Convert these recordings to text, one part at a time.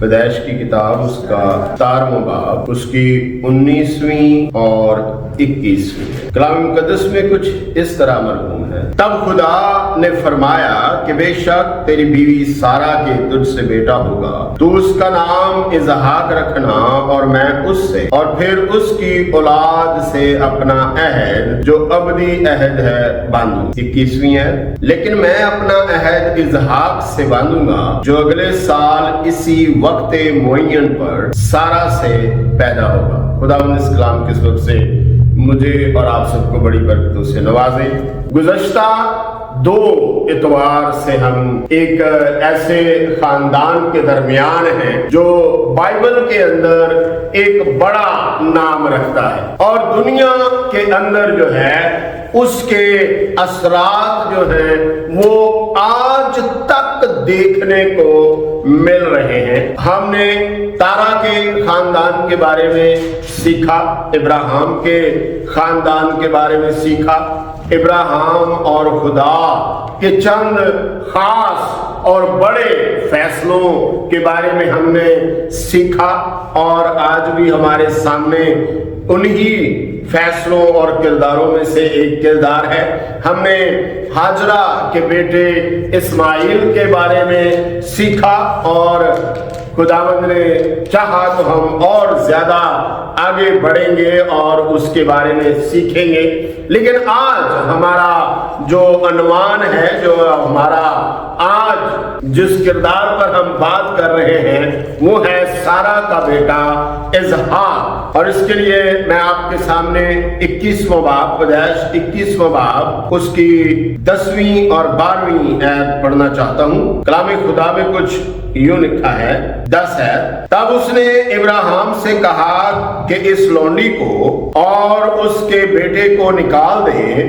پیدائش کی کتاب اس کا 17واں باب اس کی 19ویں اور 21ویں کلام مقدس میں کچھ اس طرح مرقوم ہے۔ تب خدا نے فرمایا کہ بے شک تیری بیوی سارہ کے تجھ سے بیٹا ہوگا، تو اس کا نام اسحاق رکھنا، اور میں اس سے اور پھر اس کی اولاد سے اپنا عہد جو ابدی عہد ہے باندھوں۔ 21ویں ہے، لیکن میں اپنا عہد اسحاق سے باندھوں گا جو اگلے سال اسی وقت معین پر سارہ سے پیدا ہوگا۔ خداوند اس کلام کے سبب سے مجھے اور آپ سب کو بڑی برکتوں سے نوازے۔ گزشتہ 2 اتوار سے ہم ایک ایسے خاندان کے درمیان ہیں جو بائبل کے اندر ایک بڑا نام رکھتا ہے، اور دنیا کے اندر جو ہے اس کے اثرات جو ہیں وہ آج تک دیکھنے کو مل رہے ہیں۔ ہم نے تارا کے خاندان کے بارے میں سیکھا، ابراہیم کے خاندان کے بارے میں سیکھا، ابراہیم اور خدا کے چند خاص اور بڑے فیصلوں کے بارے میں ہم نے سیکھا، اور آج بھی ہمارے سامنے انہی فیصلوں اور کرداروں میں سے ایک کردار ہے۔ ہم نے ہاجرہ کے بیٹے اسماعیل کے بارے میں سیکھا، اور خداوند نے چاہا تو ہم اور زیادہ آگے بڑھیں گے اور اس کے بارے میں سیکھیں گے۔ لیکن آج ہمارا جو عنوان ہے، جو ہمارا آج جس کردار پر ہم بات کر رہے ہیں، وہ ہے سارہ کا بیٹا اسحاق۔ اور اس کے لیے میں آپ کے سامنے 21واں باب، پیدائش 21واں باب اس کی 10ویں اور 12ویں آیت پڑھنا چاہتا ہوں۔ کلام خدا میں کچھ یوں لکھا ہے، 10 ہے، تب اس نے ابراہیم سے کہا کہ اس لونڈی کو اور اس کے بیٹے کو نکال دے،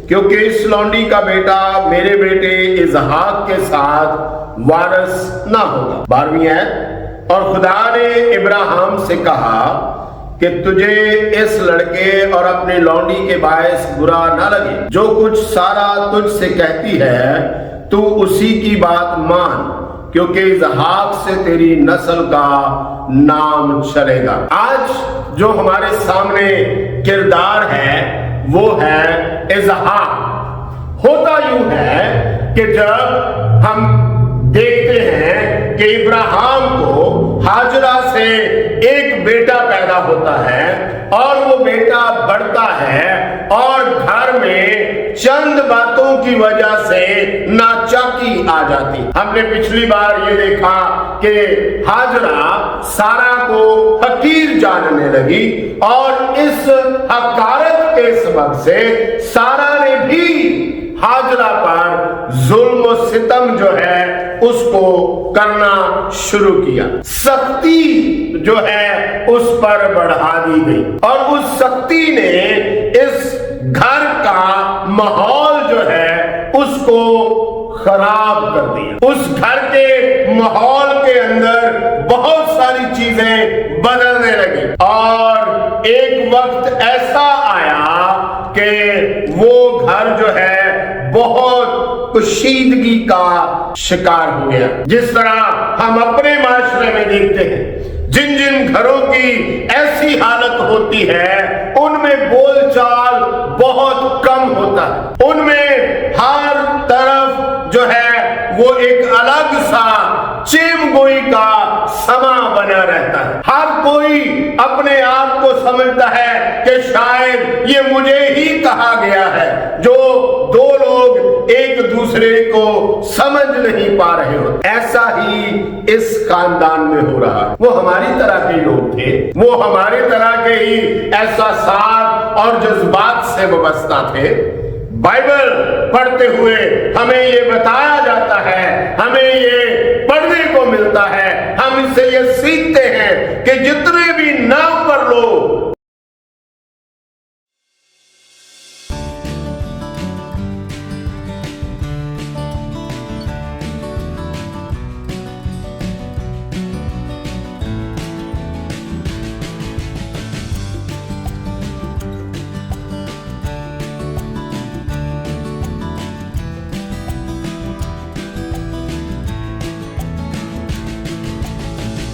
کیونکہ اس لونڈی کا بیٹا میرے بیٹے اسحاق کے ساتھ وارث نہ ہوگا۔ 12ویں آیت، اور خدا نے ابراہیم سے کہا کہ تجھے اس لڑکے اور اپنی لونڈی کے باعث برا نہ لگے، جو کچھ سارہ تجھ سے کہتی ہے تو اسی کی بات مان، کیونکہ اسحاق سے تیری نسل کا نام چلے گا۔ آج جو ہمارے سامنے کردار ہے وہ ہے اسحاق۔ ہوتا یوں ہے کہ جب ہم دیکھتے ہیں کہ ابراہیم کو ہاجرہ سے ایک بیٹا پیدا ہوتا ہے، اور وہ بیٹا بڑھتا ہے، اور گھر میں چند باتوں کی وجہ سے ناچاکی آ جاتی۔ ہم نے پچھلی بار یہ دیکھا کہ ہاجرہ سارہ کو حقیر جاننے لگی، اور اس حقارت کے سبب سے سارہ نے بھی ہاجرہ پر ظلم و ستم جو ہے اس کو کرنا شروع کیا۔ سختی جو ہے اس پر بڑھا دی گئی، اور اس سختی نے اس گھر کا ماحول جو ہے اس کو خراب کر دیا۔ اس گھر کے ماحول کے اندر بہت ساری چیزیں بدلنے لگی، اور ایک وقت ایسا آیا کہ وہ گھر جو ہے بہت کشیدگی کا شکار ہو گیا۔ جس طرح ہم اپنے معاشرے میں دیکھتے ہیں، جن جن گھروں کی ایسی حالت ہوتی ہے ان میں بول چال بہت کم ہوتا ہے، ان میں ہر طرف جو ہے وہ ایک الگ سا چیم گوئی کا سما بنا رہتا ہے۔ ہر کوئی اپنے آپ کو سمجھتا ہے کہ شاید یہ مجھے ہی کہا گیا ہے، جو دو لوگ ایک دوسرے کو سمجھ نہیں پا رہے ہو۔ ایسا ہی اس خاندان میں ہو رہا ہے۔ وہ ہماری طرح کے لوگ تھے، وہ ہماری طرح کے ہی احساسات اور جذبات سے وابستہ تھے۔ بائبل پڑھتے ہوئے ہمیں یہ بتایا جاتا ہے، ہمیں یہ پڑھنے کو ملتا ہے، ہم اس سے یہ سیکھتے ہیں کہ جتنے بھی نام پر لوگ